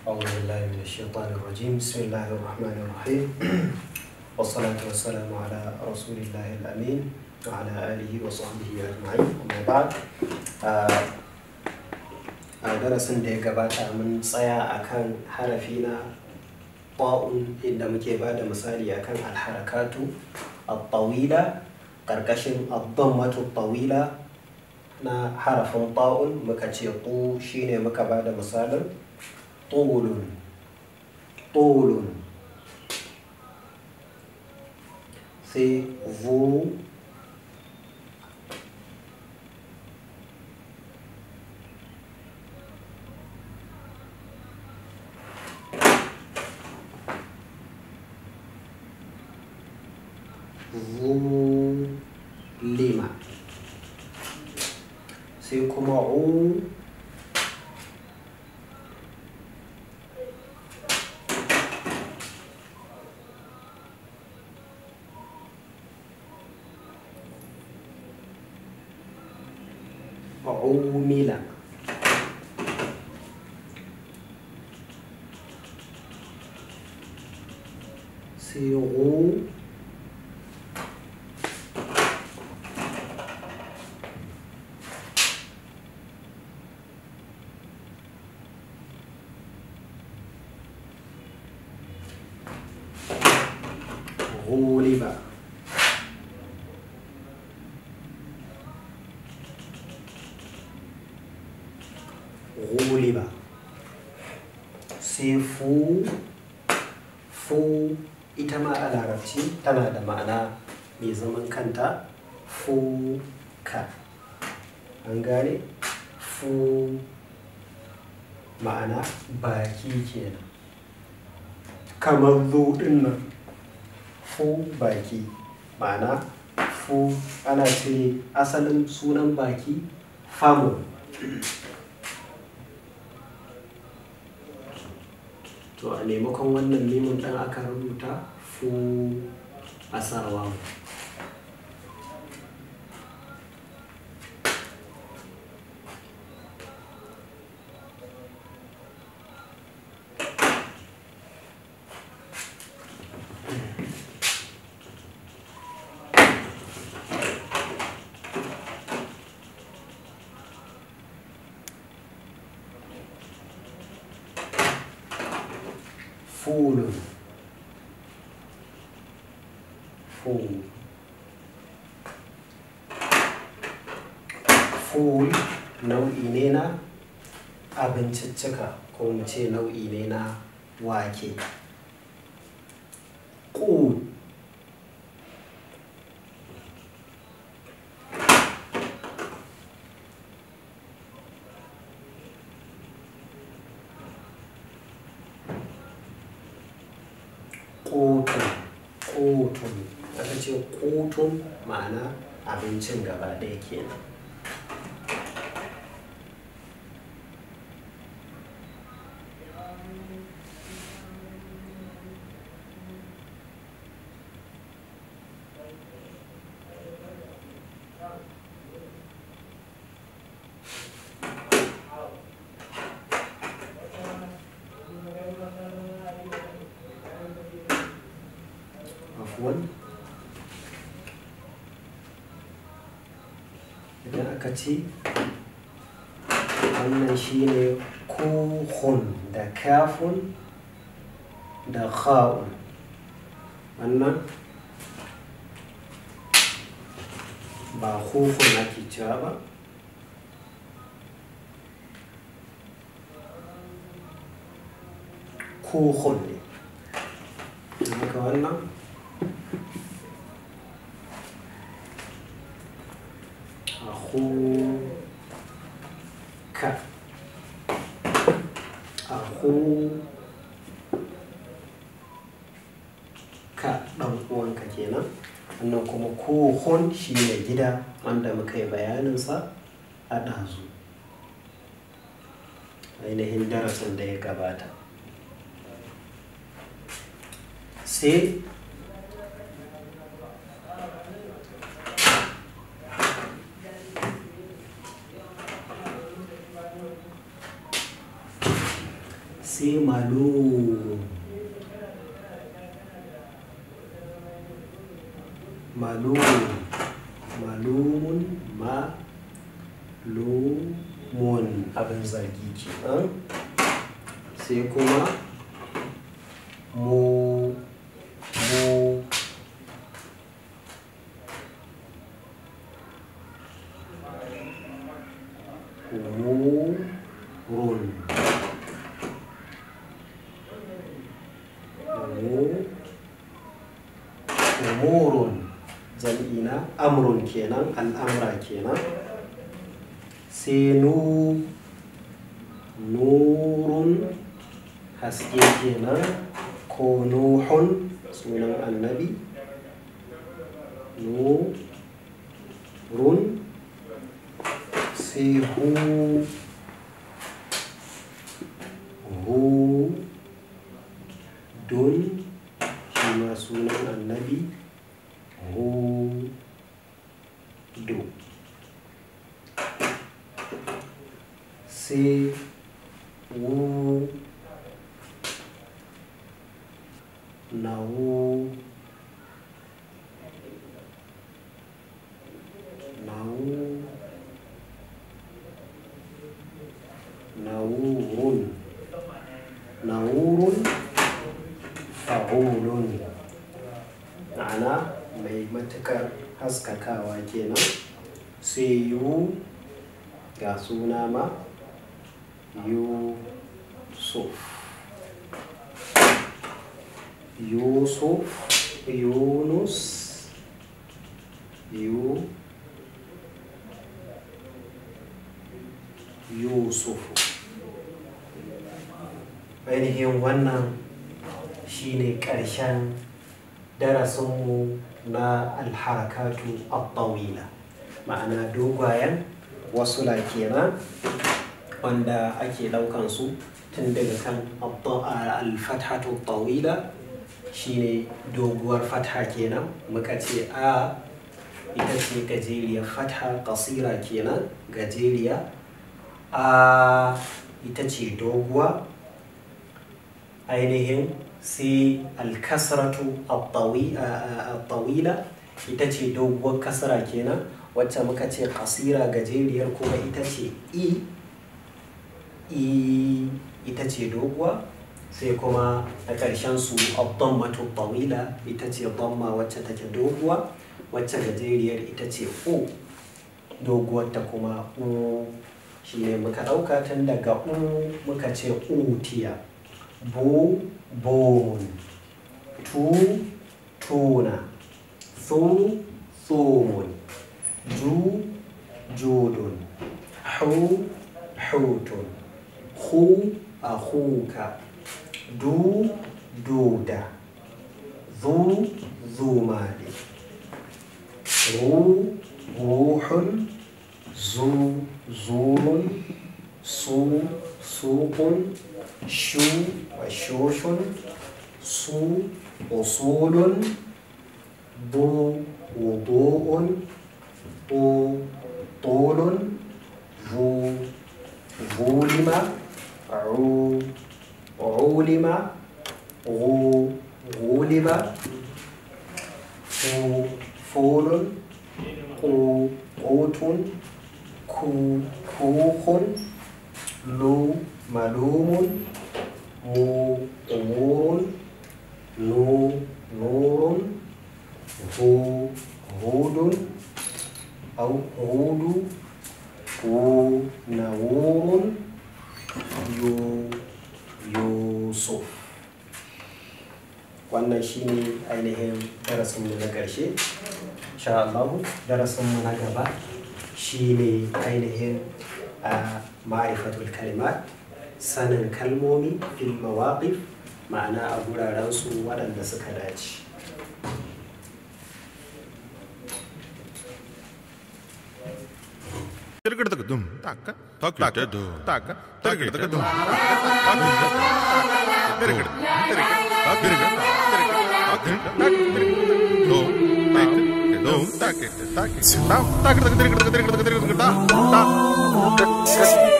أعوذ بالله من الشيطان الرجيم بسم الله الرحمن الرحيم والصلاة والسلام على رسول الله الأمين وعلى آله وصحبه أجمعين أما بعد darasin da ya gabata mun tsaya akan harafi na ta'un inda muke bada misali akan alharakatu at-tawila karkashin ad-dammatu at-tawila na harafin ta'un muka ce tu shine muka bada misalin طول طول c'est vous vous lima c'est comment on عُمِلَ سيروا غُلِبَ غُلِبَ sai fu ita ma a larabci tana da ma'ana mai zaman kanta fu ka an gane fu ma'ana baki kenan kamar zo din nan fu baki ma'ana fu ana cire asalin sunan baki famu to a maimakon wannan neman ɗan aka rubuta fu a sarwa فول ful nau'i ne na abinciccika ko mu ce nau'i ne na wake ƙut ƙotun aka ce ƙotun ma'ana abincin gaba ɗaya kenan idan aka ce wannan shine kuhun da kafun da kha'un wannan ba kuhun ake cewa ba kuhun ne haka wannan ka ɗan uwanka kenan wannan kuma kohon shi ne gida wanda muka yi bayaninsa a ɗazu ainihin darasin da ya gabata. Sai malum. Malumun, malumun abin zargi kenan. Sai kuma umurun jam'ina amrun kenan, al'amra kenan. Sai nurun haske kenan, ko nuhun sunan annabi. Nurun. Sai hudun shi ma sunan annabi. Hudu. Sai nawurun fa'ulun, ma'ana mai matukar haskakawa kenan. Sai ga suna ma Yusuf, Yunus, Yusuf. Ainihin wannan shine ƙarshen darasinmu na alharakatu at-tawila, ma'ana dogayen wasula kenan wanda ake ɗaukan su tun daga kan al-fathatu at-tawila shine doguwar fatha kenan, muka ce a ita ce gajeriyar fatha, qasira kenan gajeriya, a ita ce doguwa ainihin. Sai alkasratu at-tawila ita ce doguwar kasra kenan, wacce muka ce qasira gajeriyar kuma ita ce ita ce doguwa. Sai kuma a ƙarshen su ad-dammatu at-tawila ita ce damma wacce take doguwa, wacce gajeriyar ita ce doguwar ta kuma shine muka ɗauka tun daga muka ce utiya, bon, tuna, thumun, judun, hutun, akhuka, duda, zumali, ruhun, zurun, suqun, washushun, usulun, wudu'un, طول, ظلم, علم, غلب, فول, قوت, كوخ, ملوم, أمور, نور, هود أو هود, نور, Yusuf. Wannan shine ainihin darasinmu na ƙarshe. Insha Allah darasinmu na gaba shine ainihin ma'rifatul kalimat, sanin kalmomi fil mawaqif, ma'ana a guraren su waɗanda suka dace.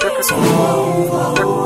Tak